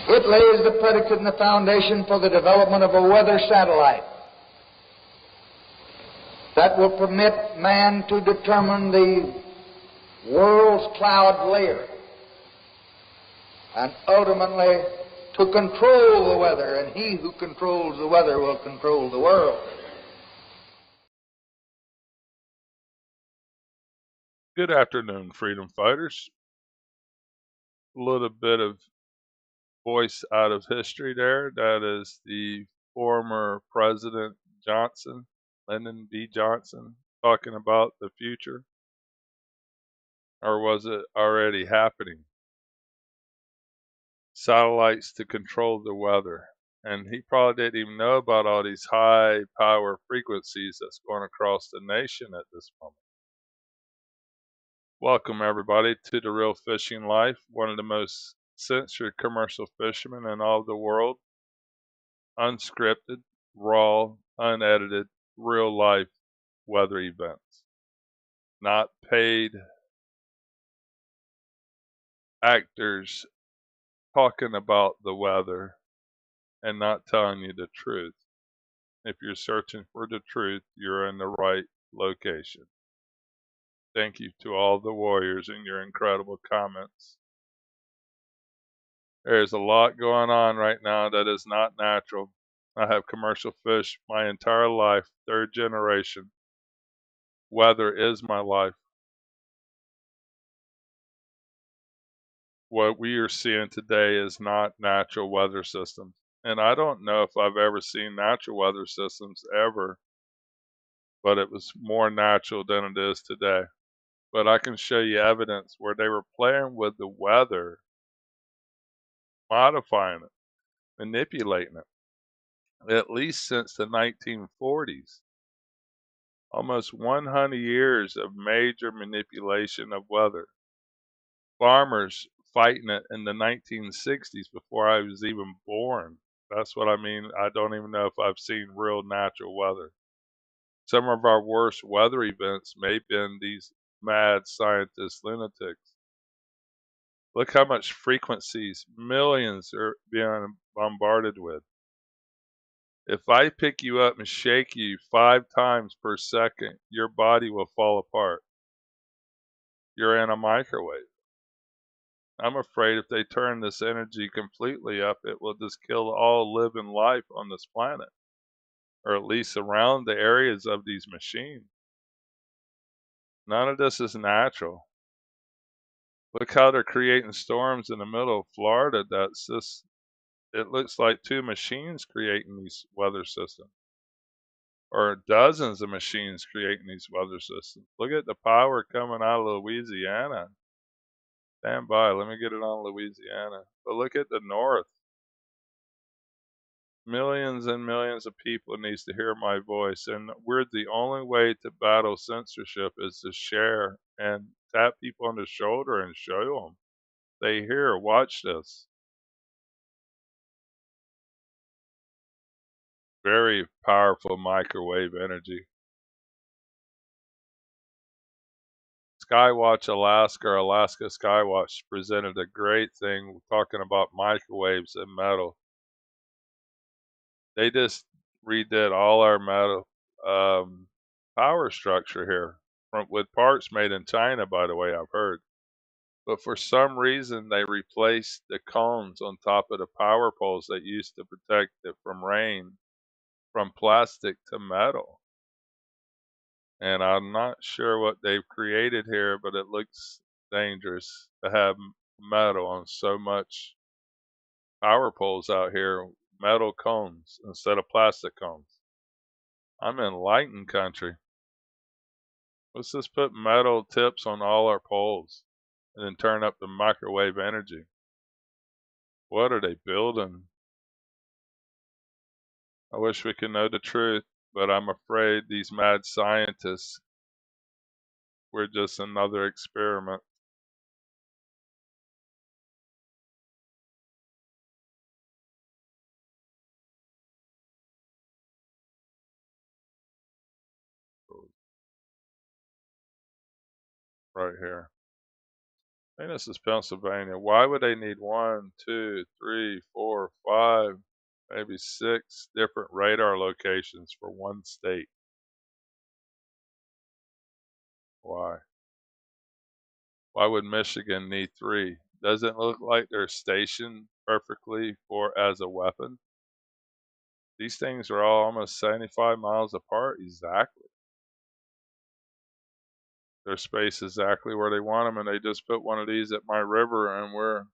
It lays the predicate and the foundation for the development of a weather satellite that will permit man to determine the world's cloud layer and ultimately to control the weather, and he who controls the weather will control the world. Good afternoon, freedom fighters. A little bit of voice out of history there. That is the former President Johnson, Lyndon B. Johnson, talking about the future. Or was it already happening? Satellites to control the weather. And he probably didn't even know about all these high power frequencies that's going across the nation at this moment. Welcome everybody to The Real Fishing Life, one of the most censored commercial fishermen in all the world. Unscripted, raw, unedited, real life weather events. Not paid actors talking about the weather and not telling you the truth. If you're searching for the truth, you're in the right location. Thank you to all the warriors in your incredible comments. There's a lot going on right now that is not natural. I have commercial fish my entire life, third generation. Weather is my life. What we are seeing today is not natural weather systems. And I don't know if I've ever seen natural weather systems ever, but it was more natural than it is today. But I can show you evidence where they were playing with the weather, modifying it, manipulating it, at least since the 1940s. Almost 100 years of major manipulation of weather. Farmers fighting it in the 1960s before I was even born. That's what I mean. I don't even know if I've seen real natural weather. Some of our worst weather events may have been these mad scientist lunatics. Look how much frequencies millions are being bombarded with. If I pick you up and shake you 5 times per second, your body will fall apart. You're in a microwave. I'm afraid if they turn this energy completely up, it will just kill all living life on this planet, or at least around the areas of these machines. None of this is natural. Look how they're creating storms in the middle of Florida. That's just, it looks like 2 machines creating these weather systems, or dozens of machines creating these weather systems. Look at the power coming out of Louisiana. Stand by, let me get it on Louisiana. But look at the north. Millions and millions of people needs to hear my voice, and we're the only way to battle censorship is to share and tap people on the shoulder and show them. They hear, watch this. Very powerful microwave energy. Skywatch Alaska, or Alaska Skywatch, presented a great thing talking about microwaves and metal. They just redid all our metal power structure here, with parts made in China, by the way, I've heard. But for some reason, they replaced the cones on top of the power poles that used to protect it from rain from plastic to metal. And I'm not sure what they've created here, but it looks dangerous to have metal on so much power poles out here, metal cones instead of plastic cones. I'm in Lighten country. Let's just put metal tips on all our poles and then turn up the microwave energy. What are they building? I wish we could know the truth, but I'm afraid these mad scientists, we're just another experiment. Right here. I think this is Pennsylvania. Why would they need 1, 2, 3, 4, 5, maybe 6 different radar locations for one state? Why? Why would Michigan need 3? Doesn't look like they're stationed perfectly for as a weapon. These things are all almost 75 miles apart exactly. They're spaced exactly where they want them, and they just put one of these at my river, and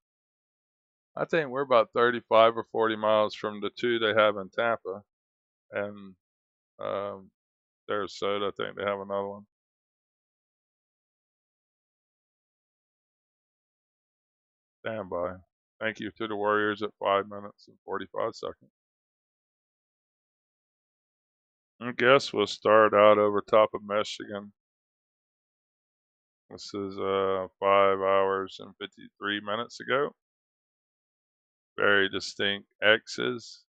I think we're about 35 or 40 miles from the 2 they have in Tampa, and Sarasota, I think they have another one. Stand by. Thank you to the Warriors at 5 minutes and 45 seconds. I guess we'll start out over top of Michigan. This is 5 hours and 53 minutes ago. Very distinct X's.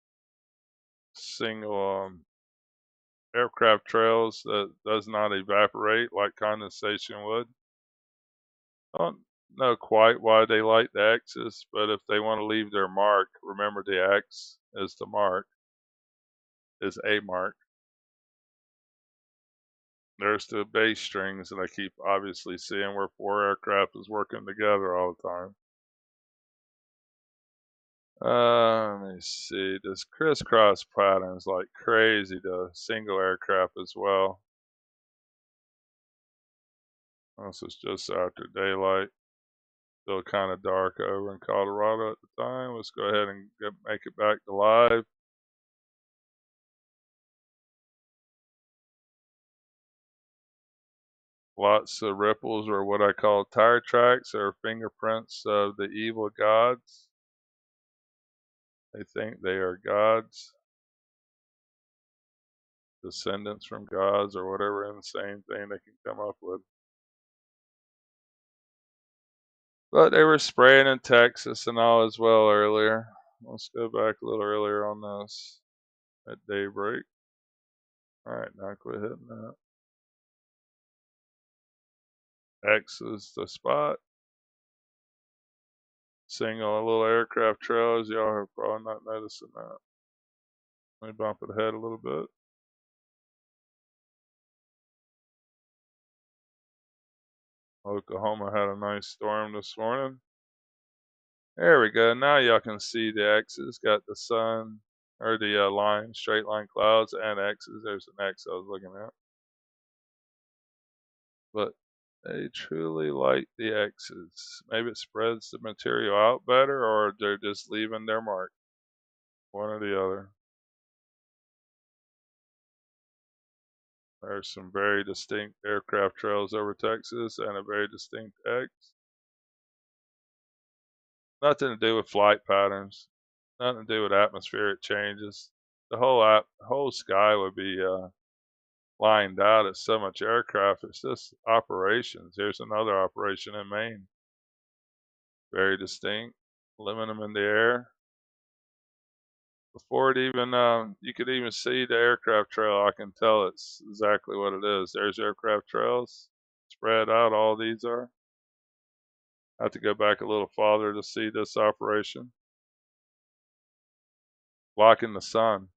Single aircraft trails that does not evaporate like condensation would. I don't know quite why they like the X's, but if they want to leave their mark, remember the X is the mark, is a mark. There's the base strings that I keep obviously seeing where 4 aircraft is working together all the time. Let me see. This crisscross pattern is like crazy to single aircraft as well. This is just after daylight. Still kind of dark over in Colorado at the time. Let's go ahead and make it back to live. Lots of ripples, or what I call tire tracks, or fingerprints of the evil gods. They think they are gods, descendants from gods, or whatever insane thing they can come up with. But they were spraying in Texas and all as well earlier. Let's go back a little earlier on this at daybreak. Alright, now quit hitting that. X is the spot. Single little aircraft trails. Y'all are probably not noticing that. Let me bump it ahead a little bit. Oklahoma had a nice storm this morning. There we go. Now y'all can see the X's. Got the sun, or the line, straight line clouds, and X's. There's an X I was looking at. But they truly like the X's. Maybe it spreads the material out better, or they're just leaving their mark. One or the other. There's some very distinct aircraft trails over Texas and a very distinct X. Nothing to do with flight patterns. Nothing to do with atmospheric changes. The whole sky would be lined out at so much aircraft. It's just operations. Here's another operation in Maine. Very distinct. Aluminum in the air. Before it even, you could even see the aircraft trail. I can tell it's exactly what it is. There's aircraft trails spread out. All these are. I have to go back a little farther to see this operation. Blocking the sun.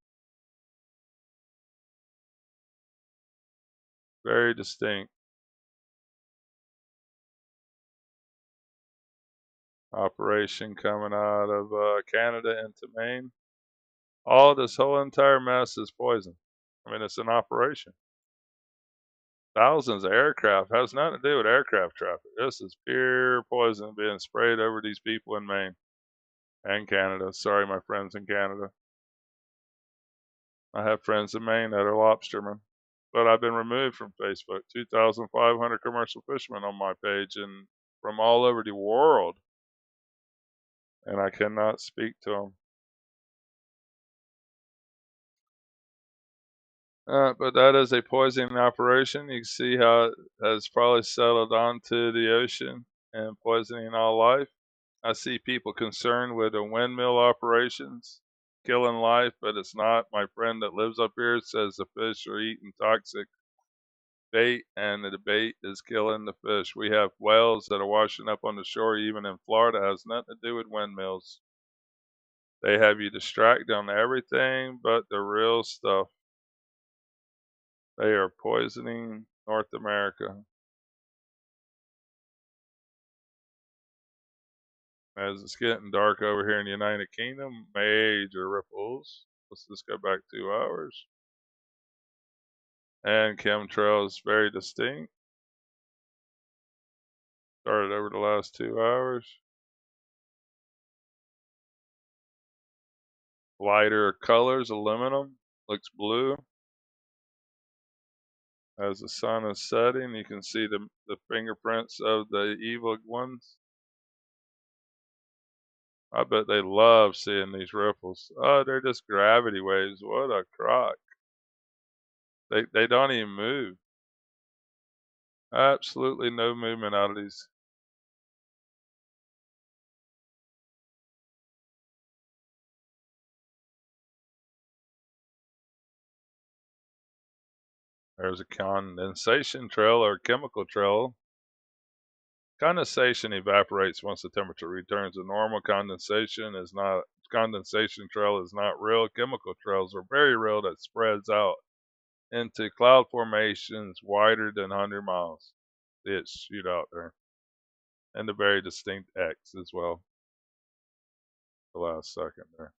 Very distinct. Operation coming out of Canada into Maine. This whole entire mess is poison. I mean, it's an operation. Thousands of aircraft. Has nothing to do with aircraft traffic. This is pure poison being sprayed over these people in Maine and Canada. Sorry, my friends in Canada. I have friends in Maine that are lobstermen, but I've been removed from Facebook. 2,500 commercial fishermen on my page and from all over the world, and I cannot speak to them. But that is a poisoning operation. You can see how it has probably settled onto the ocean and poisoning all life. I see people concerned with the windmill operations, killing life, but it's not. My friend that lives up here says the fish are eating toxic bait, and the bait is killing the fish. We have whales that are washing up on the shore, even in Florida. It has nothing to do with windmills. They have you distracted on everything but the real stuff. They are poisoning North America. As it's getting dark over here in the United Kingdom, major ripples. Let's just go back 2 hours. And chemtrails very distinct. Started over the last 2 hours. Lighter colors, aluminum, looks blue. As the sun is setting, you can see the fingerprints of the evil ones. I bet they love seeing these ripples. Oh, they're just gravity waves. What a crock. They don't even move. Absolutely no movement out of these. There's a condensation trail or chemical trail. Condensation evaporates once the temperature returns to normal. Condensation trail is not real. Chemical trails are very real that spreads out into cloud formations wider than 100 miles. See it shoot out there. And the very distinct X as well. The last second there.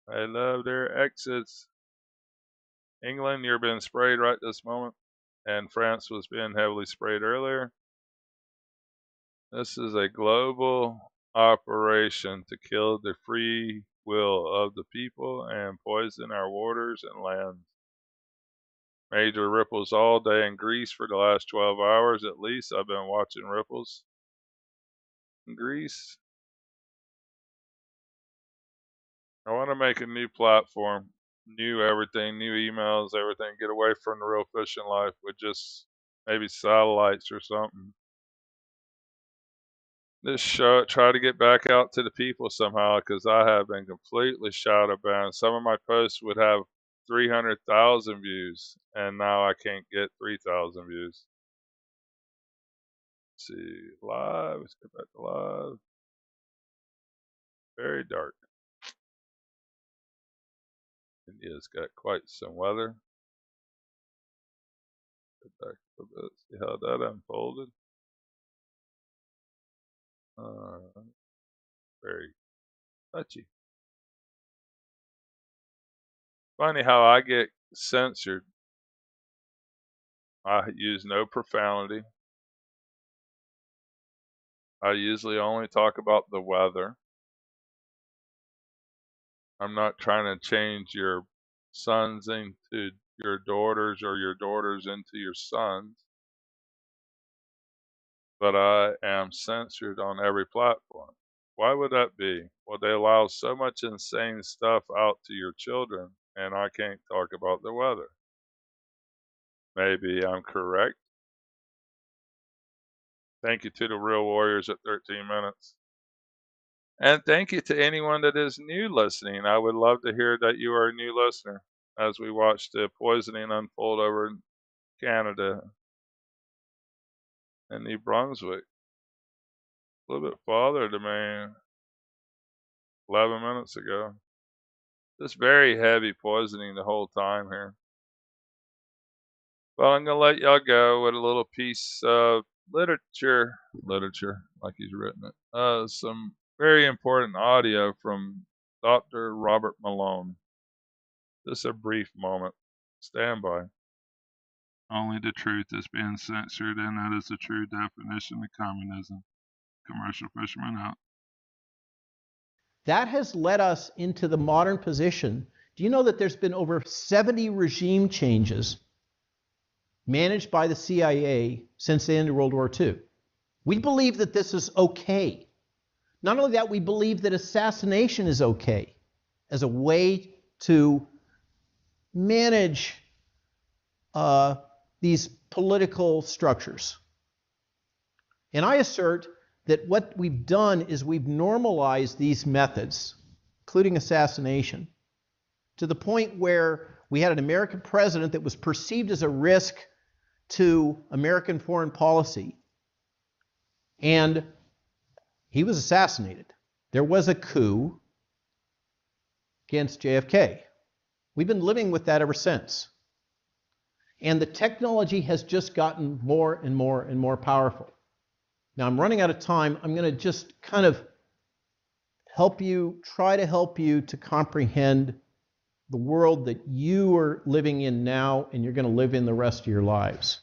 I love their exits. England, you're being sprayed right this moment. And France was being heavily sprayed earlier. This is a global operation to kill the free will of the people and poison our waters and lands. Major ripples all day in Greece for the last 12 hours at least. I've been watching ripples in Greece. I want to make a new platform, new everything, new emails, everything. Get away from the real fishing life with just maybe satellites or something. This show, try to get back out to the people somehow, because I have been completely shadow banned. Some of my posts would have 300,000 views, and now I can't get 3,000 views. Let's see, live. Let's go back to live. Very dark. India's got quite some weather. Go back a little bit, see how that unfolded. Very touchy. Funny how I get censored. I use no profanity. I usually only talk about the weather. I'm not trying to change your sons into your daughters or your daughters into your sons. But I am censored on every platform. Why would that be? Well, they allow so much insane stuff out to your children, and I can't talk about the weather. Maybe I'm correct. Thank you to the Real Warriors at 13 minutes. And thank you to anyone that is new listening. I would love to hear that you are a new listener as we watch the poisoning unfold over in Canada and New Brunswick. A little bit farther to me 11 minutes ago. Just very heavy poisoning the whole time here. Well, I'm going to let y'all go with a little piece of literature, like he's written it. Some very important audio from Dr. Robert Malone. Just a brief moment. Stand by. Only the truth is being censored, and that is the true definition of communism. Commercial fisherman out. That has led us into the modern position. Do you know that there's been over 70 regime changes managed by the CIA since the end of World War II? We believe that this is okay. Not only that, we believe that assassination is okay as a way to manage these political structures. And I assert that what we've done is we've normalized these methods, including assassination, to the point where We had an American president that was perceived as a risk to American foreign policy. And he was assassinated. There was a coup against JFK. We've been living with that ever since. And the technology has just gotten more and more and more powerful. Now, I'm running out of time. I'm going to just kind of try to help you to comprehend the world that you are living in now and you're going to live in the rest of your lives.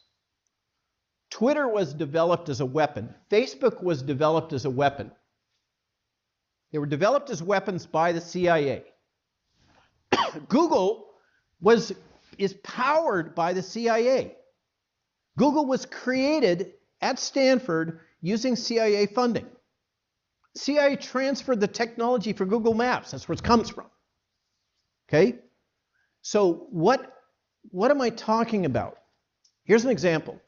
Twitter was developed as a weapon. Facebook was developed as a weapon. They were developed as weapons by the CIA. Google is powered by the CIA. Google was created at Stanford using CIA funding. CIA transferred the technology for Google Maps. That's where it comes from. Okay? So what am I talking about? Here's an example.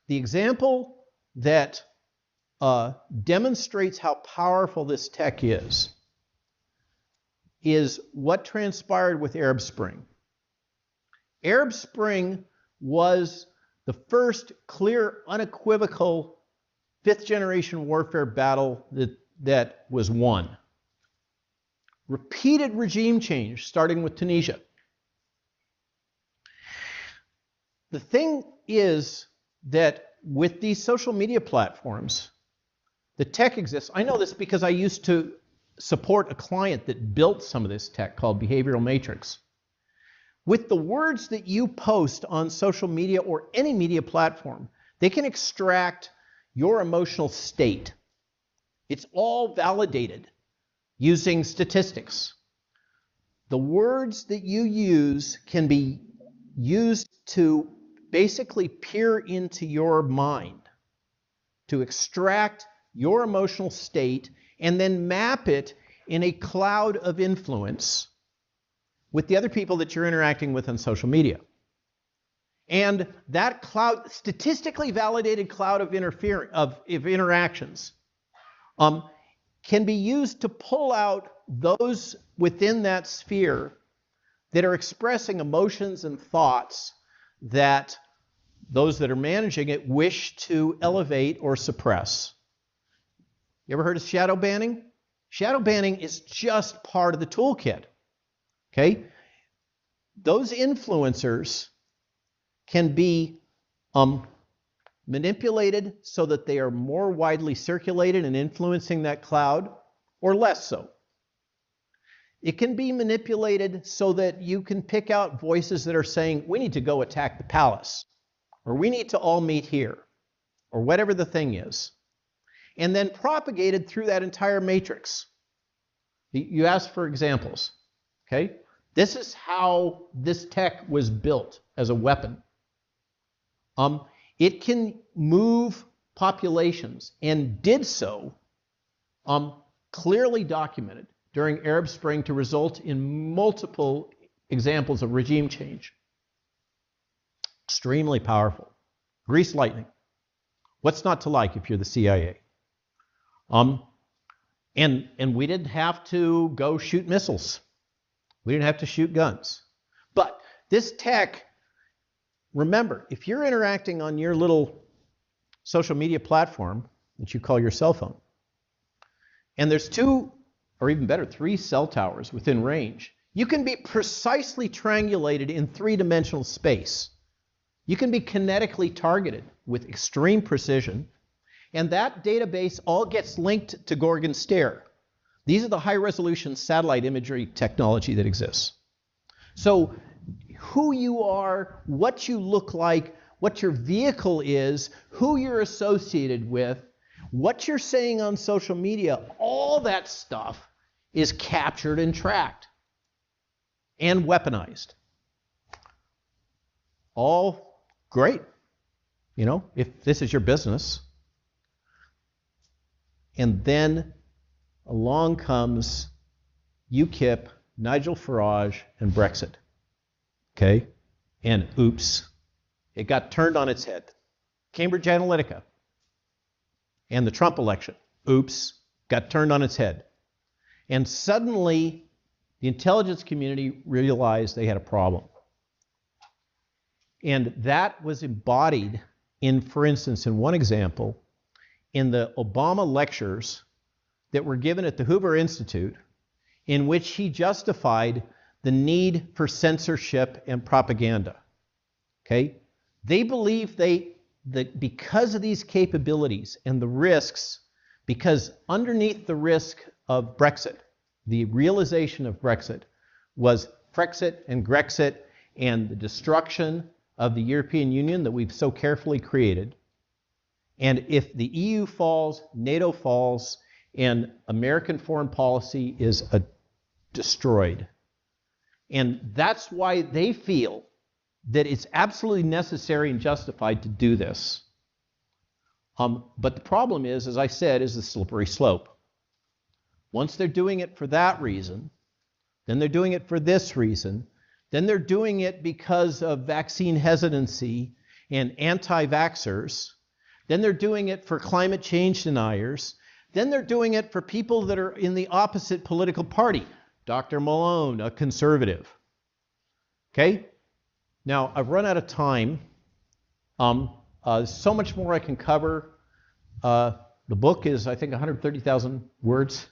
The example that demonstrates how powerful this tech is what transpired with Arab Spring. Arab Spring was the first clear, unequivocal fifth-generation warfare battle that was won. Repeated regime change, starting with Tunisia. The thing is that with these social media platforms, the tech exists. I know this because I used to support a client that built some of this tech called Behavioral Matrix. With the words that you post on social media or any media platform, they can extract your emotional state. It's all validated using statistics. The words that you use can be used to basically peer into your mind, to extract your emotional state and then map it in a cloud of influence with the other people that you're interacting with on social media. And that cloud, statistically validated cloud of interactions, can be used to pull out those within that sphere that are expressing emotions and thoughts that those that are managing it wish to elevate or suppress. You ever heard of shadow banning? Shadow banning is just part of the toolkit. Okay? Those influencers can be manipulated so that they are more widely circulated and influencing that cloud, or less so. It can be manipulated so that you can pick out voices that are saying, we need to go attack the palace, or we need to all meet here, or whatever the thing is, and then propagated through that entire matrix. You asked for examples, okay? This is how this tech was built as a weapon. It can move populations, and did so, clearly documented during Arab Spring, to result in multiple examples of regime change. Extremely powerful. Grease lightning. What's not to like if you're the CIA? And we didn't have to go shoot missiles. We didn't have to shoot guns. But this tech, remember, if you're interacting on your little social media platform that you call your cell phone, and there's 2, or even better, 3 cell towers within range, you can be precisely triangulated in 3-dimensional space. You can be kinetically targeted with extreme precision, and that database all gets linked to Gorgon Stare. These are the high-resolution satellite imagery technology that exists. So who you are, what you look like, what your vehicle is, who you're associated with, what you're saying on social media, all that stuff is captured and tracked and weaponized. All great, you know, if this is your business. And then along comes UKIP, Nigel Farage, and Brexit. Okay? And oops, it got turned on its head. Cambridge Analytica and the Trump election, oops, got turned on its head. And suddenly the intelligence community realized they had a problem. And that was embodied in, for instance, in one example, in the Obama lectures that were given at the Hoover Institute, in which he justified the need for censorship and propaganda. Okay? They believe that because of these capabilities and the risks, because underneath the risk of Brexit, the realization of Brexit was Frexit and Grexit and the destruction of the European Union that we've so carefully created. And if the EU falls, NATO falls, and American foreign policy is destroyed. And that's why they feel that it's absolutely necessary and justified to do this. But the problem is, as I said, is the slippery slope. Once they're doing it for that reason, then they're doing it for this reason, then they're doing it because of vaccine hesitancy and anti-vaxxers, then they're doing it for climate change deniers, then they're doing it for people that are in the opposite political party. Dr. Malone, a conservative. Okay? Now, I've run out of time. So much more I can cover. The book is, I think, 130,000 words.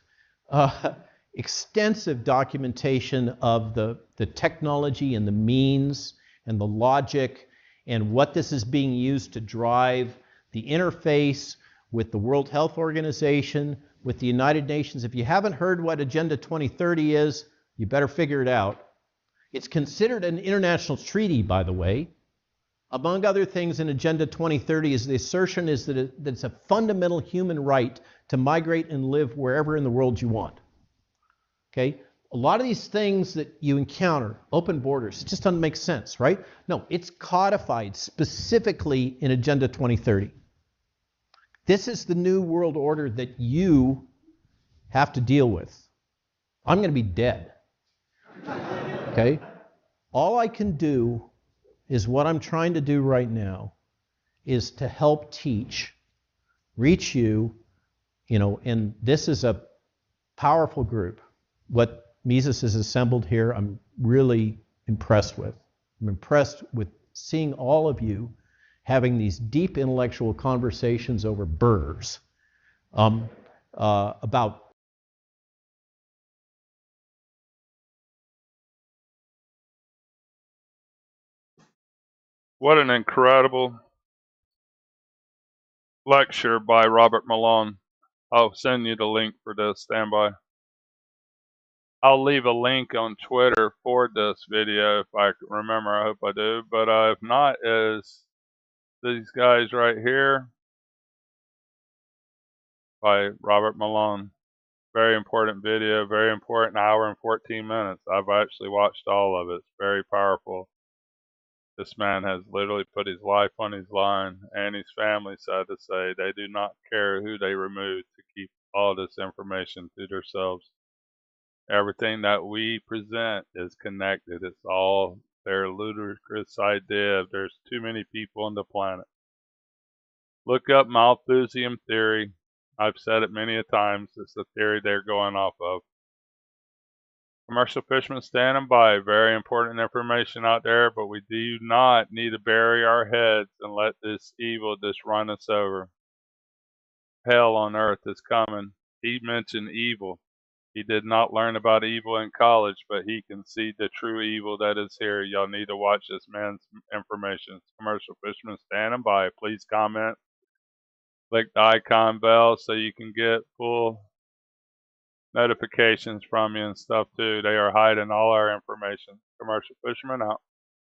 Extensive documentation of the technology and the means and the logic and what this is being used to drive the interface with the World Health Organization, with the United Nations. If you haven't heard what Agenda 2030 is, you better figure it out. It's considered an international treaty, by the way. Among other things, in Agenda 2030 is the assertion is that it's a fundamental human right to migrate and live wherever in the world you want. Okay? A lot of these things that you encounter, open borders, it just doesn't make sense, right? No, it's codified specifically in Agenda 2030. This is the new world order that you have to deal with. I'm going to be dead. Okay? All I can do is what I'm trying to do right now is to help teach, reach you, and this is a powerful group. What Mises has assembled here, I'm really impressed with. I'm impressed with seeing all of you having these deep intellectual conversations over burgers about What an incredible lecture by Robert Malone. I'll send you the link for this. Stand by. I'll leave a link on Twitter for this video if I can remember. I hope I do. But if not, is these guys right here by Robert Malone. Very important video, very important, hour and 14 minutes. I've actually watched all of it. It's very powerful. This man has literally put his life on his line, and his family, sad to say, they do not care who they remove to keep all this information to themselves. Everything that we present is connected. It's all their ludicrous idea of there's too many people on the planet. Look up Malthusian theory. I've said it many a times. It's the theory they're going off of. Commercial fishermen standing by. Very important information out there, but we do not need to bury our heads and let this evil just run us over. Hell on earth is coming. He mentioned evil. He did not learn about evil in college, but he can see the true evil that is here. Y'all need to watch this man's information. Commercial fishermen standing by. Please comment. Click the icon bell so you can get full notifications from me and stuff too. They are hiding all our information. Commercial fishermen out.